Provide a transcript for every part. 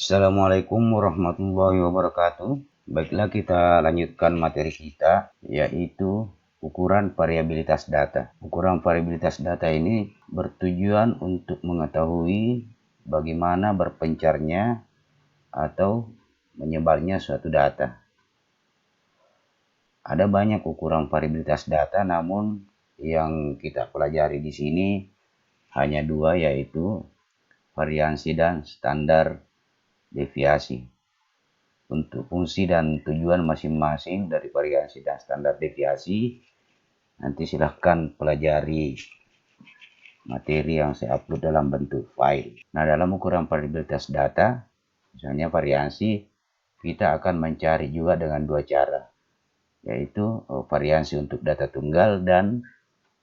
Assalamualaikum warahmatullahi wabarakatuh. Baiklah, kita lanjutkan materi kita, yaitu ukuran variabilitas data. Ukuran variabilitas data ini bertujuan untuk mengetahui bagaimana berpencarnya atau menyebarnya suatu data. Ada banyak ukuran variabilitas data, namun yang kita pelajari di sini hanya dua, yaitu variansi dan standar deviasi. Untuk fungsi dan tujuan masing-masing dari variansi dan standar deviasi, nanti silahkan pelajari materi yang saya upload dalam bentuk file. Nah, dalam ukuran variabilitas data, misalnya variansi, kita akan mencari juga dengan dua cara, yaitu variansi untuk data tunggal dan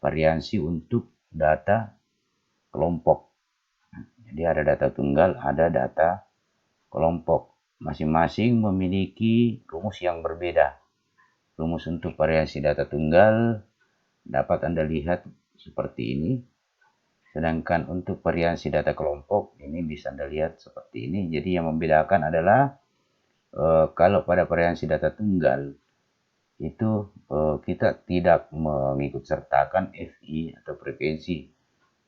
variansi untuk data kelompok. Jadi ada data tunggal, ada data kelompok. Masing-masing memiliki rumus yang berbeda. Rumus untuk variansi data tunggal dapat Anda lihat seperti ini. Sedangkan untuk variansi data kelompok ini bisa Anda lihat seperti ini. Jadi yang membedakan adalah kalau pada variansi data tunggal itu kita tidak mengikut sertakan FI atau frekuensi.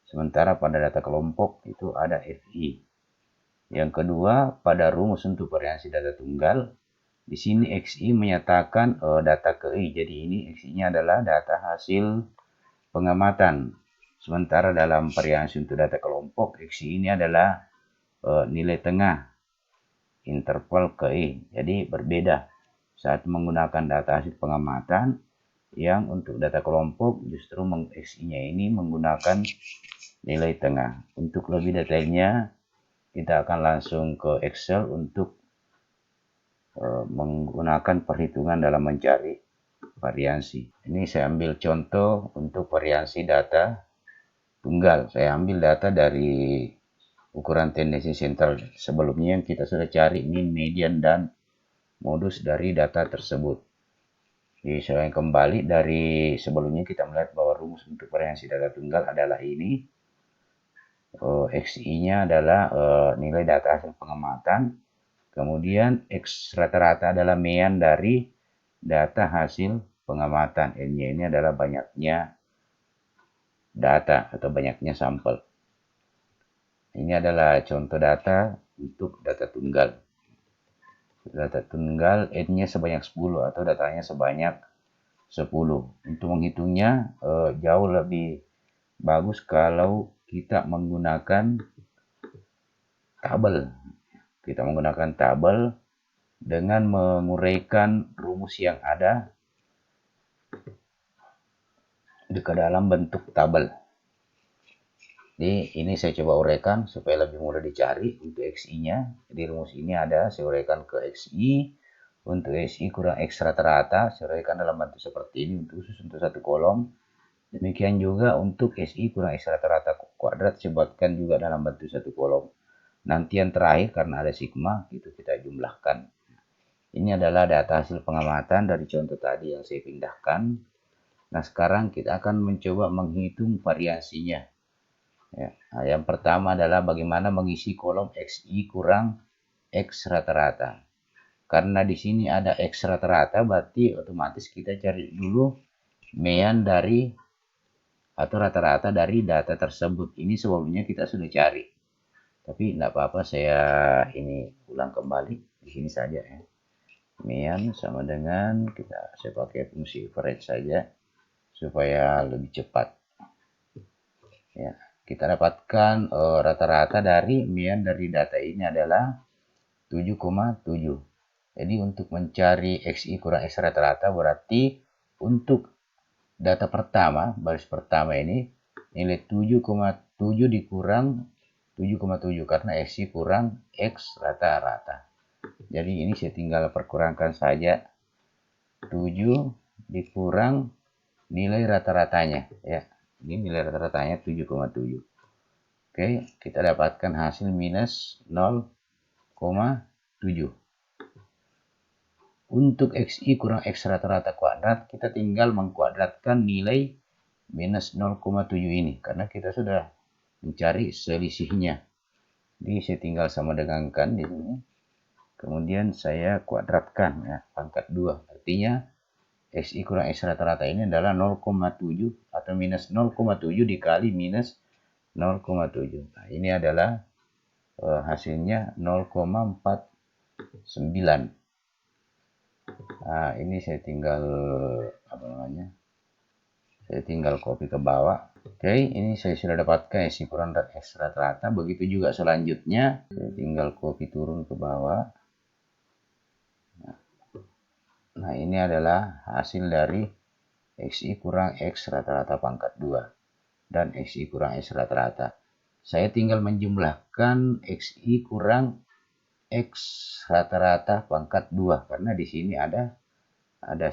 Sementara pada data kelompok itu ada FI. Yang kedua, pada rumus untuk variansi data tunggal, di sini XI menyatakan data ke I. Jadi ini XI-nya adalah data hasil pengamatan. Sementara dalam variansi untuk data kelompok, XI ini adalah nilai tengah interval ke I. Jadi berbeda saat menggunakan data hasil pengamatan, yang untuk data kelompok justru XI-nya ini menggunakan nilai tengah. Untuk lebih detailnya, kita akan langsung ke Excel untuk menggunakan perhitungan dalam mencari variansi. Ini saya ambil contoh untuk variansi data tunggal. Saya ambil data dari ukuran tendensi sentral sebelumnya yang kita sudah cari mean, median, dan modus dari data tersebut. Jadi saya kembali dari sebelumnya, kita melihat bahwa rumus untuk variansi data tunggal adalah ini. XI-nya adalah nilai data hasil pengamatan. Kemudian X rata-rata adalah mean dari data hasil pengamatan. N-nya ini adalah banyaknya data atau banyaknya sampel. Ini adalah contoh data untuk data tunggal. Data tunggal N-nya sebanyak 10 atau datanya sebanyak 10. Untuk menghitungnya jauh lebih bagus kalau kita menggunakan tabel. Kita menggunakan tabel dengan menguraikan rumus yang ada di dalam bentuk tabel. Jadi ini saya coba uraikan supaya lebih mudah dicari untuk XI-nya. Jadi rumus ini ada, saya uraikan ke XI. Untuk XI kurang X rata-rata, saya uraikan dalam bentuk seperti ini untuk khusus untuk satu kolom. Demikian juga untuk SI kurang X rata-rata kuadrat, saya buatkan juga dalam bentuk satu kolom. Nanti yang terakhir, karena ada sigma, itu kita jumlahkan. Ini adalah data hasil pengamatan dari contoh tadi yang saya pindahkan. Nah, sekarang kita akan mencoba menghitung variansinya. Ya. Nah, yang pertama adalah bagaimana mengisi kolom XI kurang X rata-rata. Karena di sini ada X rata-rata, berarti otomatis kita cari dulu mean dari atau rata-rata dari data tersebut. Ini sebelumnya kita sudah cari. Tapi tidak apa-apa, saya ini ulang kembali di sini saja ya. Mean sama dengan saya pakai fungsi average saja supaya lebih cepat. Ya, kita dapatkan rata-rata dari mean dari data ini adalah 7,7. Jadi untuk mencari XI kurang X rata-rata, berarti untuk data pertama, baris pertama ini nilai 7,7 dikurang 7,7 karena XI kurang X rata-rata. Jadi ini saya tinggal perkurangkan saja, 7 dikurang nilai rata-ratanya ya. Ini nilai rata-ratanya 7,7. Oke, kita dapatkan hasil minus 0,7. Untuk XI kurang X rata-rata kuadrat, kita tinggal mengkuadratkan nilai minus 0,7 ini, karena kita sudah mencari selisihnya. Jadi saya tinggal sama dengankan di sini. Kemudian saya kuadratkan ya, pangkat 2. Artinya XI kurang X rata-rata ini adalah 0,7 atau minus 0,7 dikali minus 0,7. Nah, ini adalah hasilnya 0,49. Nah, ini saya tinggal saya tinggal copy ke bawah. Oke, ini saya sudah dapatkan isi kurang dan X rata-rata. Begitu juga selanjutnya, saya tinggal copy turun ke bawah. Nah, ini adalah hasil dari XI kurang X rata-rata pangkat 2 dan XI kurang X rata-rata. Saya tinggal menjumlahkan XI kurang X rata-rata pangkat 2 karena di sini ada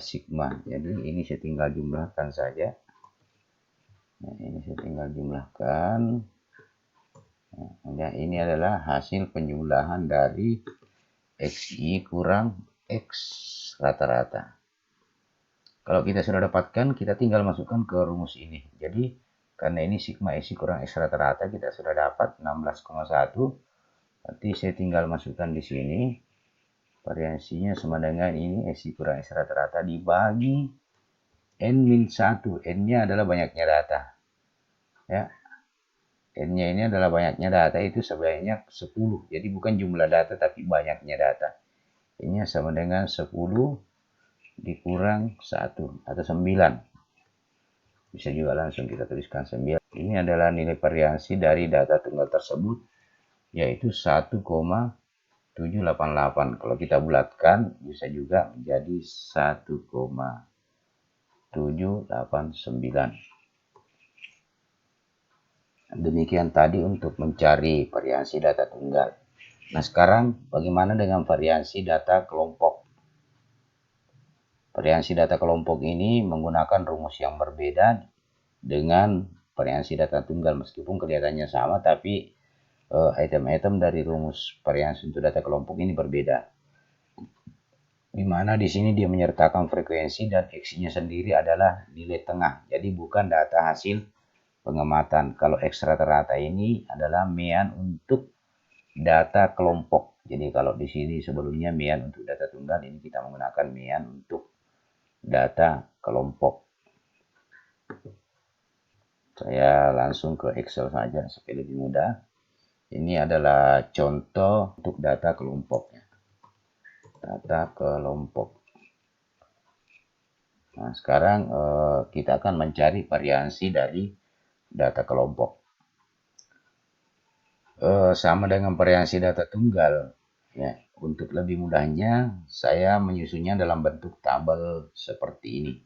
sigma. Jadi ini saya tinggal jumlahkan saja. Nah, ini saya tinggal jumlahkan. Nah, ini adalah hasil penjumlahan dari XI kurang X rata-rata. Kalau kita sudah dapatkan, kita tinggal masukkan ke rumus ini. Jadi, karena ini sigma XI kurang X rata-rata, kita sudah dapat 16,1. Berarti saya tinggal masukkan di sini. Variansinya sama dengan ini, XI kurang X rata-rata dibagi N-1. N-nya adalah banyaknya data. Ya, N-nya ini adalah banyaknya data, itu sebanyak 10. Jadi bukan jumlah data, tapi banyaknya data. N-nya sama dengan 10 dikurang 1 atau 9. Bisa juga langsung kita tuliskan 9. Ini adalah nilai variansi dari data tunggal tersebut, yaitu 1,788. Kalau kita bulatkan, bisa juga menjadi 1,789. Demikian tadi untuk mencari variansi data tunggal. Nah, sekarang bagaimana dengan variansi data kelompok? Variansi data kelompok ini menggunakan rumus yang berbeda dengan variansi data tunggal, meskipun kelihatannya sama, tapi item-item dari rumus variansi untuk data kelompok ini berbeda. Di mana di sini dia menyertakan frekuensi dan X-nya sendiri adalah nilai tengah. Jadi bukan data hasil pengamatan. Kalau X rata-rata ini adalah mean untuk data kelompok. Jadi kalau di sini sebelumnya mean untuk data tunggal, ini kita menggunakan mean untuk data kelompok. Saya langsung ke Excel saja supaya lebih mudah. Ini adalah contoh untuk data kelompoknya. Data kelompok. Nah, sekarang kita akan mencari variansi dari data kelompok. Sama dengan variansi data tunggal. Ya, untuk lebih mudahnya, saya menyusunnya dalam bentuk tabel seperti ini.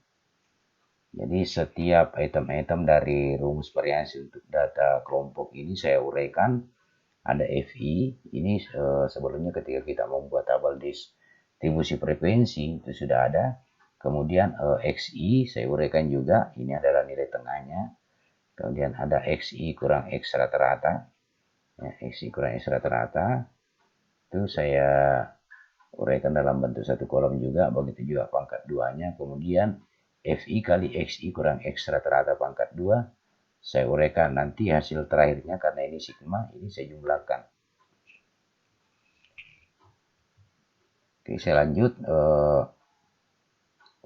Jadi setiap item-item dari rumus variansi untuk data kelompok ini saya uraikan. Ada FI, ini sebelumnya ketika kita membuat tabel distribusi frekuensi itu sudah ada. Kemudian XI saya uraikan juga, ini adalah nilai tengahnya. Kemudian ada XI kurang X rata-rata. Ya, XI kurang X rata-rata itu saya uraikan dalam bentuk satu kolom juga, begitu juga pangkat 2-nya. Kemudian FI kali XI kurang X rata-rata pangkat 2 saya uraikan. Nanti hasil terakhirnya karena ini sigma, ini saya jumlahkan. Oke, saya lanjut.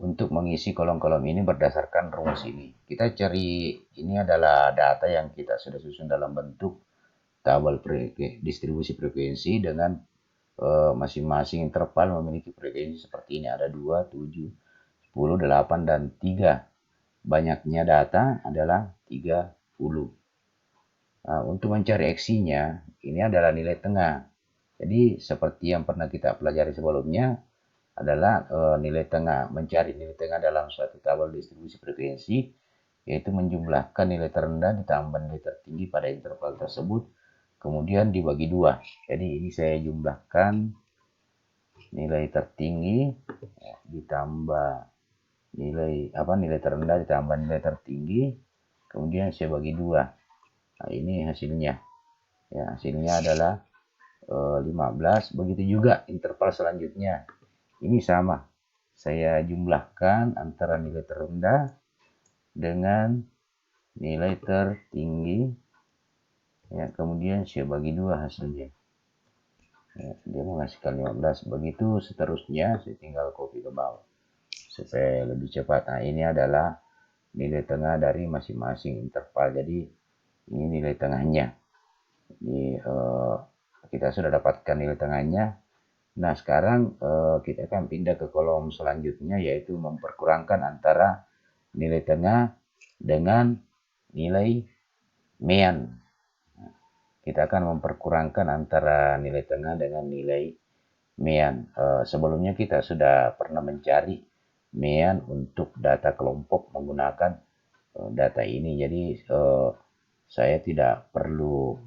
Untuk mengisi kolom-kolom ini berdasarkan rumus ini. Kita cari, ini adalah data yang kita sudah susun dalam bentuk tabel distribusi frekuensi dengan masing-masing interval memiliki frekuensi seperti ini. Ada 2, 7, 10, 8, dan 3. Banyaknya data adalah 30. Nah, untuk mencari X-nya, ini adalah nilai tengah. Jadi seperti yang pernah kita pelajari sebelumnya, adalah nilai tengah. Mencari nilai tengah dalam suatu tabel distribusi frekuensi, yaitu menjumlahkan nilai terendah ditambah nilai tertinggi pada interval tersebut, kemudian dibagi 2. Jadi ini saya jumlahkan nilai tertinggi ya, ditambah nilai terendah ditambah nilai tertinggi, kemudian saya bagi 2. Nah, ini hasilnya. Ya, hasilnya adalah 15. Begitu juga interval selanjutnya. Ini sama. Saya jumlahkan antara nilai terendah dengan nilai tertinggi. Ya, kemudian saya bagi 2 hasilnya. Ya, dia menghasilkan 15. Begitu seterusnya, saya tinggal copy ke bawah supaya lebih cepat. Nah, ini adalah nilai tengah dari masing-masing interval. Jadi ini nilai tengahnya. Jadi kita sudah dapatkan nilai tengahnya. Nah, sekarang kita akan pindah ke kolom selanjutnya, yaitu memperkurangkan antara nilai tengah dengan nilai mean. Kita akan memperkurangkan antara nilai tengah dengan nilai mean. Sebelumnya kita sudah pernah mencari mean untuk data kelompok menggunakan data ini. Jadi saya tidak perlu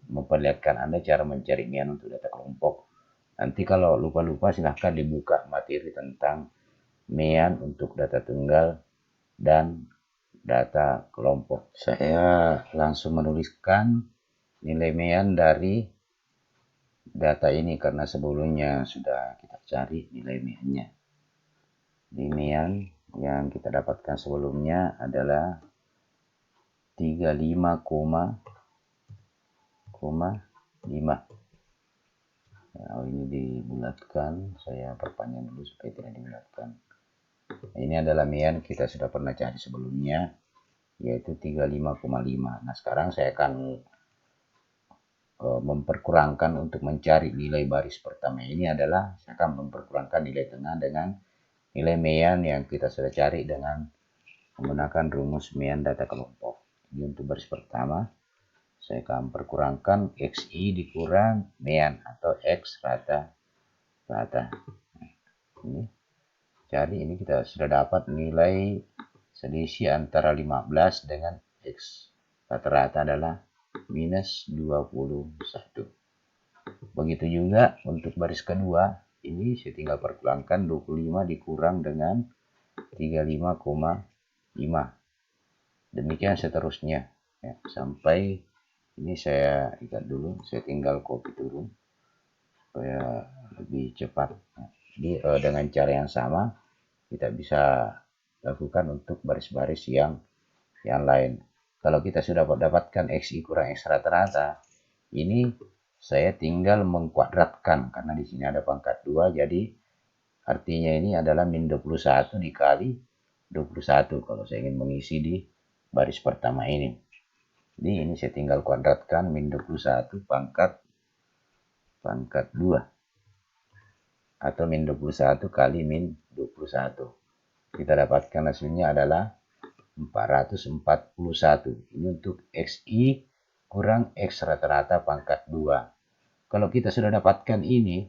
memperlihatkan Anda cara mencari mean untuk data kelompok. Nanti kalau lupa-lupa silahkan dibuka materi tentang mean untuk data tunggal dan data kelompok. Saya langsung menuliskan nilai mean dari data ini karena sebelumnya sudah kita cari nilai mean-nya. Di mean yang kita dapatkan sebelumnya adalah 35,5. Ini dibulatkan, saya perpanjang dulu supaya tidak dibulatkan. Ini adalah mean kita sudah pernah cari sebelumnya, yaitu 35,5. Nah, sekarang saya akan memperkurangkan untuk mencari nilai baris pertama. Ini adalah saya akan memperkurangkan nilai tengah dengan nilai mean yang kita sudah cari dengan menggunakan rumus mean data kelompok. Ini untuk baris pertama. Saya akan perkurangkan XI dikurang mean atau X rata. Ini cari, ini kita sudah dapat nilai selisih antara 15 dengan X rata-rata adalah minus 21. Begitu juga untuk baris kedua, ini saya tinggal perkurangkan 25 dikurang dengan 35,5. Demikian seterusnya ya, sampai ini saya ikat dulu, saya tinggal copy turun supaya lebih cepat. Jadi dengan cara yang sama kita bisa lakukan untuk baris-baris yang lain. Kalau kita sudah dapatkan XI kurang X rata-rata, ini saya tinggal mengkuadratkan karena di sini ada pangkat 2, jadi artinya ini adalah min 21 dikali 21 kalau saya ingin mengisi di baris pertama ini. Jadi ini saya tinggal kuadratkan min 21 pangkat 2 atau min 21 kali min 21. Kita dapatkan hasilnya adalah 441. Ini untuk XI kurang X rata-rata pangkat 2. Kalau kita sudah dapatkan ini,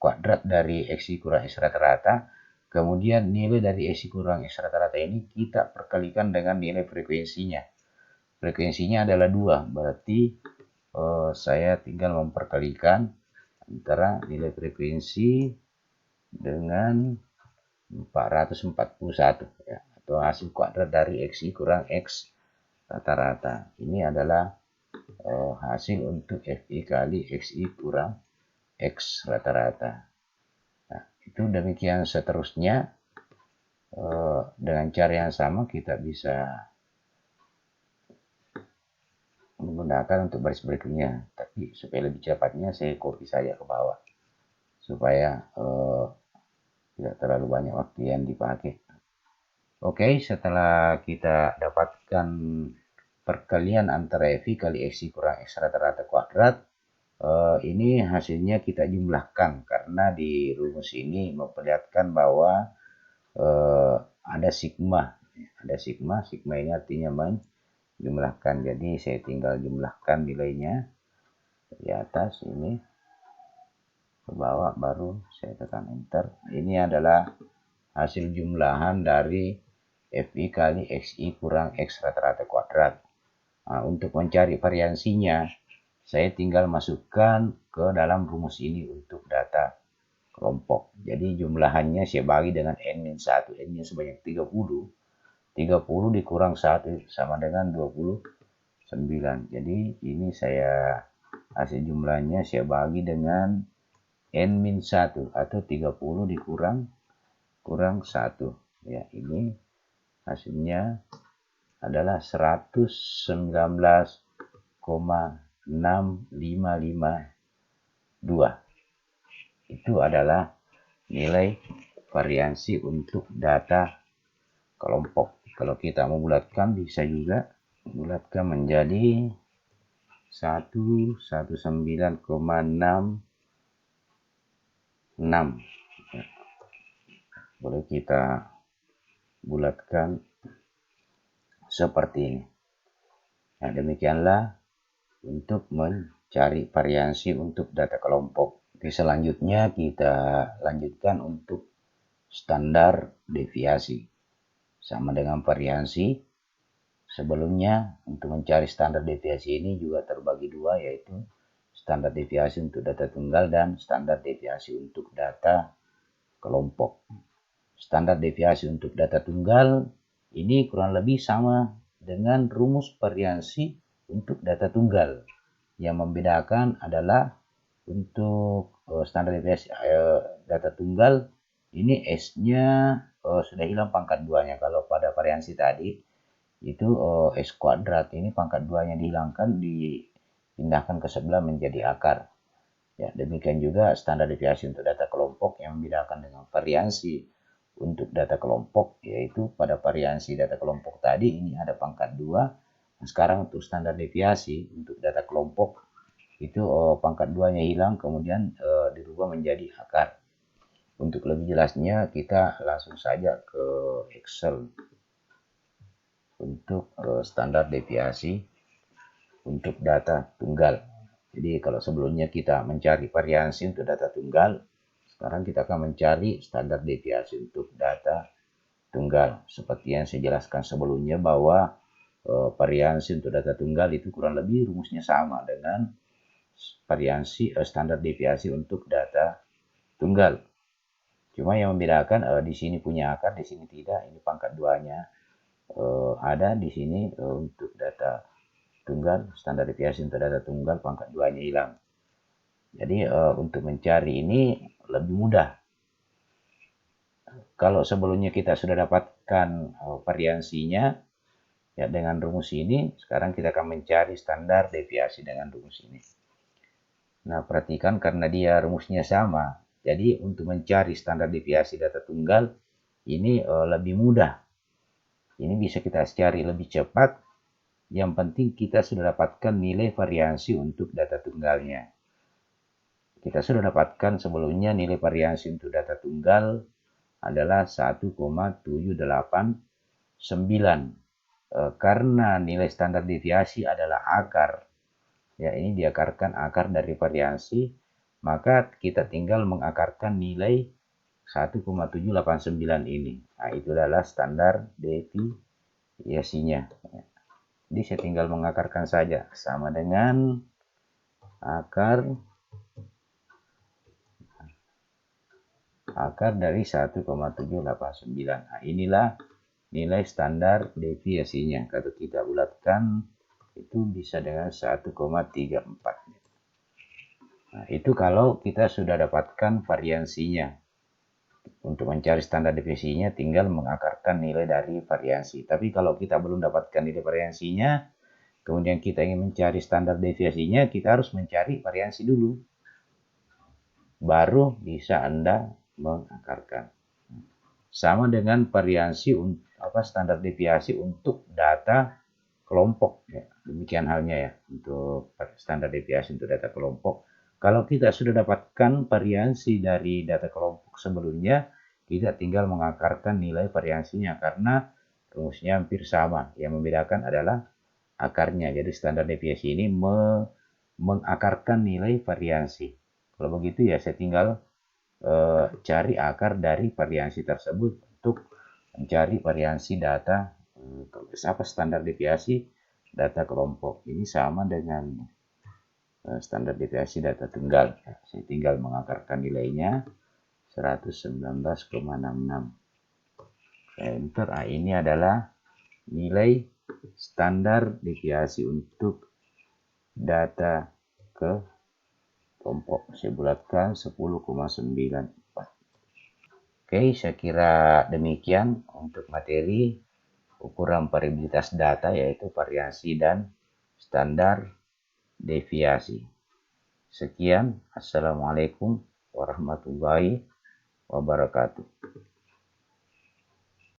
kuadrat dari XI kurang X rata-rata, kemudian nilai dari XI kurang X rata-rata ini kita perkalikan dengan nilai frekuensinya. Frekuensinya adalah 2, berarti saya tinggal memperkalikan antara nilai frekuensi dengan 441 ya, atau hasil kuadrat dari XI kurang X rata-rata. Ini adalah hasil untuk FI kali XI kurang X rata-rata. Nah, itu demikian seterusnya. Dengan cara yang sama kita bisa menggunakan untuk baris berikutnya, tapi supaya lebih cepatnya saya copy saja ke bawah supaya tidak terlalu banyak waktu yang dipakai. Oke, setelah kita dapatkan perkalian antara FI kali XI kurang X rata-rata kuadrat, ini hasilnya kita jumlahkan karena di rumus ini memperlihatkan bahwa ada sigma. Sigma ini artinya menjumlahkan. Jadi saya tinggal jumlahkan nilainya di atas ini ke bawah, baru saya tekan enter. Ini adalah hasil jumlahan dari FI kali XI kurang X rata-rata kuadrat. Nah, untuk mencari variansinya, saya tinggal masukkan ke dalam rumus ini untuk data kelompok. Jadi jumlahannya saya bagi dengan N-1. N-nya sebanyak 30. 30 dikurang 1 sama dengan 29. Jadi ini saya hasil jumlahnya saya bagi dengan N-1 atau 30 dikurang 1. Ya, ini hasilnya adalah 119,5. 1,6552. Itu adalah nilai variansi untuk data kelompok. Kalau kita mau bulatkan, bisa juga bulatkan menjadi 119,66. Boleh kita bulatkan seperti ini. Nah, demikianlah untuk mencari variansi untuk data kelompok. Oke, selanjutnya kita lanjutkan untuk standar deviasi. Sama dengan variansi sebelumnya, untuk mencari standar deviasi ini juga terbagi dua, yaitu standar deviasi untuk data tunggal dan standar deviasi untuk data kelompok. Standar deviasi untuk data tunggal ini kurang lebih sama dengan rumus variansi untuk data tunggal. Yang membedakan adalah untuk standar deviasi data tunggal ini S-nya sudah hilang pangkat 2-nya. Kalau pada variansi tadi itu S kuadrat, ini pangkat 2-nya dihilangkan, dipindahkan ke sebelah menjadi akar. Ya, demikian juga standar deviasi untuk data kelompok yang membedakan dengan variansi untuk data kelompok, yaitu pada variansi data kelompok tadi ini ada pangkat 2. Nah, sekarang untuk standar deviasi untuk data kelompok itu pangkat 2-nya hilang, kemudian dirubah menjadi akar. Untuk lebih jelasnya kita langsung saja ke Excel untuk standar deviasi untuk data tunggal. Jadi kalau sebelumnya kita mencari variansi untuk data tunggal, sekarang kita akan mencari standar deviasi untuk data tunggal. Seperti yang saya jelaskan sebelumnya bahwa variansi untuk data tunggal itu kurang lebih rumusnya sama dengan variansi standar deviasi untuk data tunggal. Cuma yang membedakan di sini punya akar, di sini tidak. Ini pangkat 2-nya ada di sini untuk data tunggal, standar deviasi untuk data tunggal pangkat 2-nya hilang. Jadi untuk mencari ini lebih mudah. Kalau sebelumnya kita sudah dapatkan variansinya ya dengan rumus ini, sekarang kita akan mencari standar deviasi dengan rumus ini. Nah, perhatikan karena dia rumusnya sama, jadi untuk mencari standar deviasi data tunggal ini lebih mudah. Ini bisa kita cari lebih cepat. Yang penting kita sudah dapatkan nilai variansi untuk data tunggalnya. Kita sudah dapatkan sebelumnya nilai variansi untuk data tunggal adalah 1,789. Karena nilai standar deviasi adalah akar, ya ini diakarkan akar dari variansi, maka kita tinggal mengakarkan nilai 1,789 ini. Nah, itu adalah standar deviasinya. Jadi saya tinggal mengakarkan saja, sama dengan akar dari 1,789. Nah, inilah nilai standar deviasinya. Kalau kita bulatkan itu bisa dengan 1,34. Nah, itu kalau kita sudah dapatkan variansinya. Untuk mencari standar deviasinya tinggal mengakarkan nilai dari variansi. Tapi kalau kita belum dapatkan nilai variansinya, kemudian kita ingin mencari standar deviasinya, kita harus mencari variansi dulu. Baru bisa Anda mengakarkan. Sama dengan variansi standar deviasi untuk data kelompok. Ya, demikian halnya ya untuk standar deviasi untuk data kelompok. Kalau kita sudah dapatkan variansi dari data kelompok sebelumnya, kita tinggal mengakarkan nilai variansinya karena rumusnya hampir sama. Yang membedakan adalah akarnya. Jadi standar deviasi ini mengakarkan nilai variansi. Kalau begitu ya saya tinggal cari akar dari variansi tersebut untuk mencari variansi data standar deviasi data kelompok. Ini sama dengan standar deviasi data tunggal. Saya tinggal mengakarkan nilainya 119,66. Enter. Nah, ini adalah nilai standar deviasi untuk data kelompok. Saya bulatkan 10,94. Oke, saya kira demikian untuk materi ukuran variabilitas data, yaitu variansi dan standar deviasi. Sekian, assalamualaikum warahmatullahi wabarakatuh.